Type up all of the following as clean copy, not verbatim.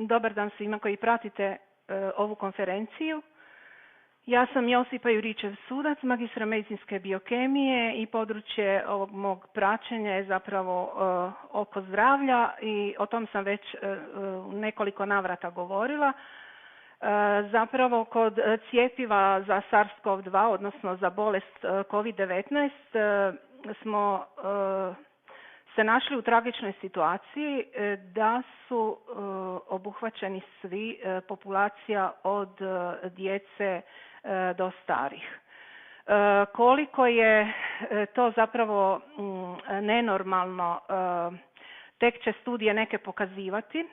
Dobar dan svima koji pratite ovu konferenciju. Ja sam Josipa Juričev-Sudac, magistra medicinske biokemije i područje ovog mog praćenja je zapravo oko zdravlja i o tom sam već u nekoliko navrata govorila. Zapravo kod cjepiva za SARS-CoV-2, odnosno za bolest COVID-19, smo se našli u tragičnoj situaciji da su obuhvaćeni svi, populacija od djece do starih. Koliko je to zapravo nenormalno, tek će studije neke pokazivati.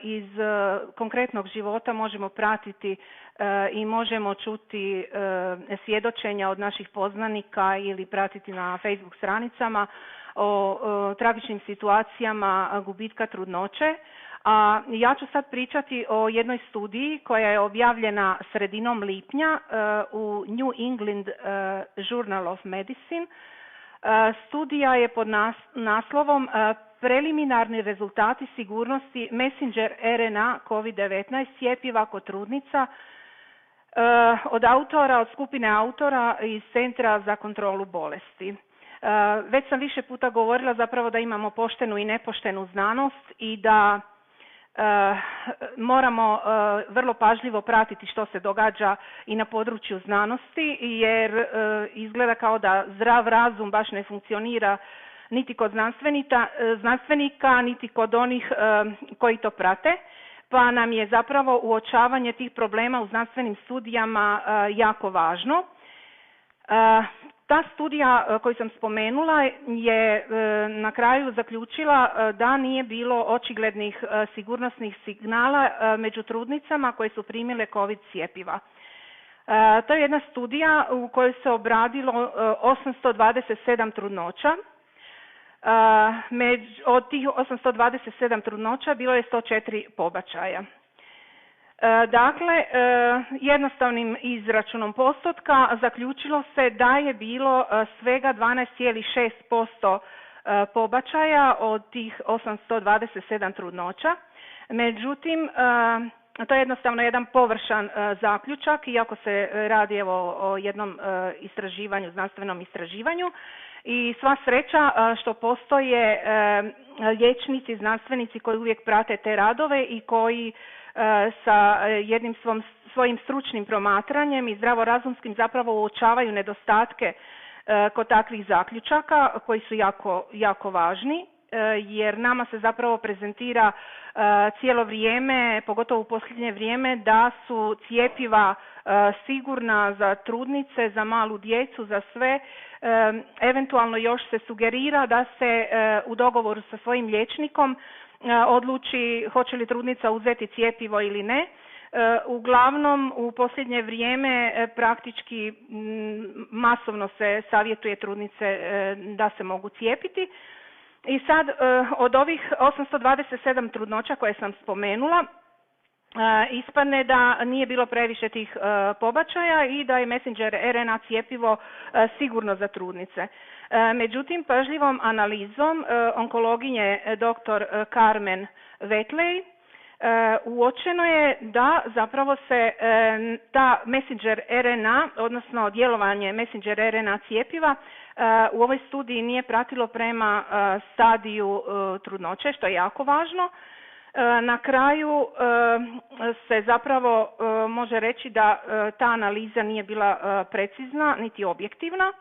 Iz konkretnog života možemo pratiti i možemo čuti svjedočenja od naših poznanika ili pratiti na Facebook stranicama o tragičnim situacijama gubitka trudnoće. A ja ću sad pričati o jednoj studiji koja je objavljena sredinom lipnja u New England Journal of Medicine. Studija je pod naslovom Preliminarni rezultati sigurnosti messenger RNA COVID-19 cjepiva kod trudnica od skupine autora iz Centra za kontrolu bolesti. Već sam više puta govorila zapravo da imamo poštenu i nepoštenu znanost i da moramo vrlo pažljivo pratiti što se događa i na području znanosti, jer izgleda kao da zdrav razum baš ne funkcionira niti kod znanstvenika, niti kod onih koji to prate, pa nam je zapravo uočavanje tih problema u znanstvenim studijama jako važno. Ta studija koju sam spomenula je na kraju zaključila da nije bilo očiglednih sigurnosnih signala među trudnicama koje su primile COVID cjepiva. To je jedna studija u kojoj se obradilo 827 trudnoća. Od tih 827 trudnoća bilo je 104 pobačaja. Dakle, jednostavnim izračunom postotka zaključilo se da je bilo svega 12,6% pobačaja od tih 827 trudnoća. Međutim, to je jednostavno jedan površan zaključak, iako se radi o jednom istraživanju, znanstvenom istraživanju. I sva sreća što postoje liječnici, znanstvenici koji uvijek prate te radove i koji sa jednim svojim stručnim promatranjem i zdravorazumskim zapravo uočavaju nedostatke kod takvih zaključaka koji su jako važni, jer nama se zapravo prezentira cijelo vrijeme, pogotovo u posljednje vrijeme, da su cjepiva sigurna za trudnice, za malu djecu, za sve. Eventualno još se sugerira da se u dogovoru sa svojim liječnikom odluči hoće li trudnica uzeti cjepivo ili ne. Uglavnom, u posljednje vrijeme praktički masovno se savjetuje trudnice da se mogu cijepiti. I sad od ovih 827 trudnoća koje sam spomenula, ispadne da nije bilo previše tih pobačaja i da je messenger RNA cjepivo sigurno za trudnice. Međutim, pažljivom analizom onkologinje dr. Carmen Vetley uočeno je da zapravo se ta messenger RNA, odnosno djelovanje messenger RNA cjepiva u ovoj studiji nije pratilo prema stadiju trudnoće, što je jako važno. Na kraju se zapravo može reći da ta analiza nije bila precizna niti objektivna.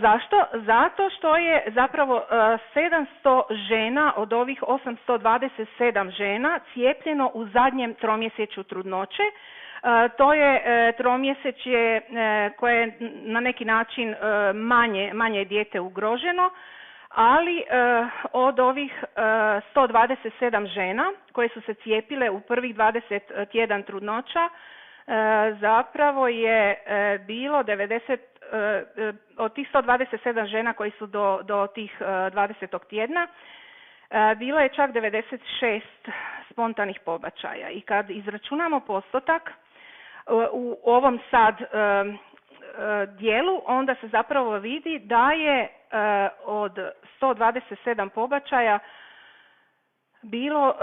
Zašto? Zato što je zapravo 700 žena od ovih 827 žena cijepljeno u zadnjem tromjesečju trudnoće. To je tromjesečje koje je na neki način manje je dijete ugroženo, ali od ovih 127 žena koje su se cijepile u prvih 20 tjedan trudnoća, zapravo je bilo 90, od tih 127 žena koji su do tih 20. tjedna, bilo je čak 96 spontanih pobačaja. I kad izračunamo postotak u ovom sad dijelu, onda se zapravo vidi da je od 127 pobačaja bilo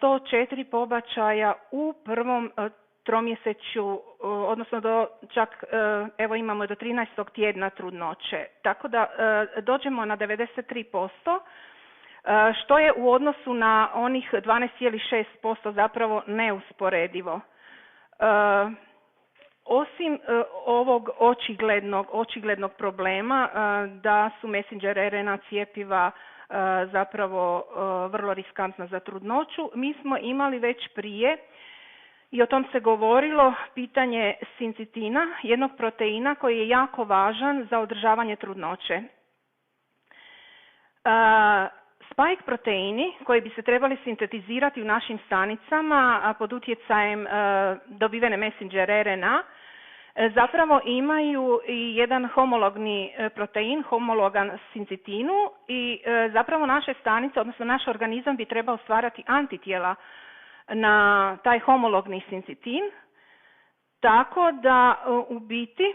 104 pobačaja u prvom tromjesečju, odnosno do čak, evo imamo do 13. tjedna trudnoće. Tako da dođemo na 93%, što je u odnosu na onih 12,6% zapravo neusporedivo. Osim ovog očiglednog problema da su messenger RNA cjepiva zapravo vrlo riskantna za trudnoću, mi smo imali već prije, i o tom se govorilo, pitanje sincitina, jednog proteina koji je jako važan za održavanje trudnoće. Spike proteini koji bi se trebali sintetizirati u našim stanicama pod utjecajem dobivene messenger RNA zapravo imaju i jedan homologni protein, homologan sincitinu, i zapravo naše stanice, odnosno naš organizam bi trebao stvarati antitijela na taj homologni sincitin, tako da u biti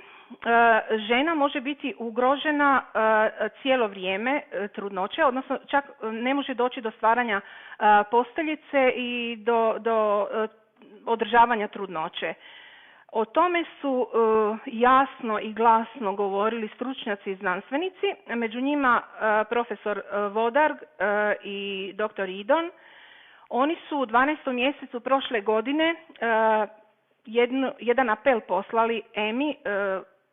žena može biti ugrožena cijelo vrijeme trudnoće, odnosno čak ne može doći do stvaranja posteljice i do održavanja trudnoće. O tome su jasno i glasno govorili stručnjaci i znanstvenici, među njima profesor Vodarg i dr. Idon. Oni su u 12. mjesecu prošle godine jedan apel poslali EMI,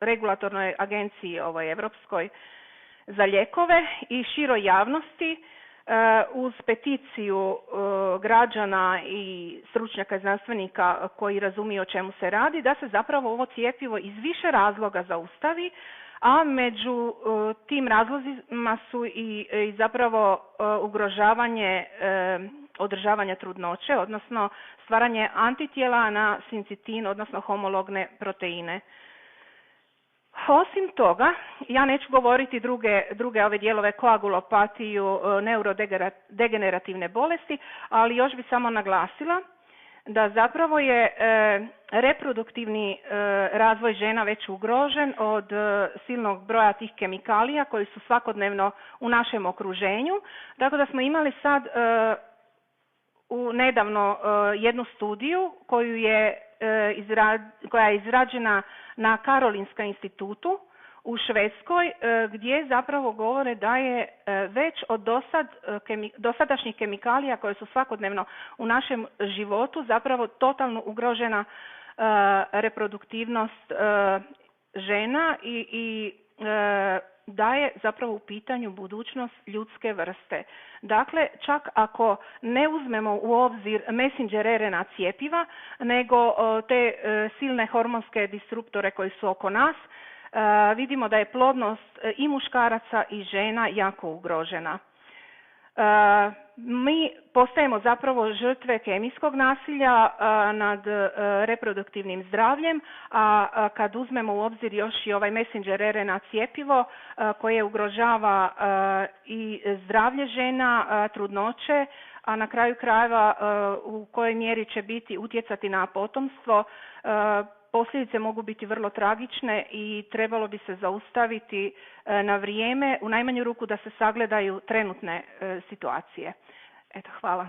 regulatornoj agenciji europskoj za lijekove, i široj javnosti uz peticiju građana i stručnjaka i znanstvenika koji razumiju o čemu se radi, da se zapravo ovo cjepivo iz više razloga zaustavi, a među tim razlozima su i zapravo ugrožavanje održavanja trudnoće, odnosno stvaranje antitijela na sincitin, odnosno homologne proteine. Osim toga, ja neću govoriti druge ove dijelove, koagulopatiju, neurodegenerativne bolesti, ali još bi samo naglasila da zapravo je reproduktivni razvoj žena već ugrožen od silnog broja tih kemikalija koji su svakodnevno u našem okruženju. Tako da smo imali sad nedavno jednu studiju koja je izrađena na Karolinska institutu u Švedskoj, gdje zapravo govore da je već od dosadašnjih kemikalija koje su svakodnevno u našem životu zapravo totalno ugrožena reproduktivnost žena i da je zapravo u pitanju budućnost ljudske vrste. Dakle, čak ako ne uzmemo u obzir messenger RNA cjepiva, nego te silne hormonske disruptore koji su oko nas, vidimo da je plodnost i muškaraca i žena jako ugrožena. Mi postajemo zapravo žrtve kemijskog nasilja nad reproduktivnim zdravljem, a kad uzmemo u obzir još i ovaj messenger RNA cjepivo koje ugrožava i zdravlje žena, trudnoće, a na kraju krajeva u kojoj mjeri će utjecati na potomstvo, posljedice mogu biti vrlo tragične i trebalo bi se zaustaviti na vrijeme, u najmanju ruku da se sagledaju trenutne situacije. Eto, hvala.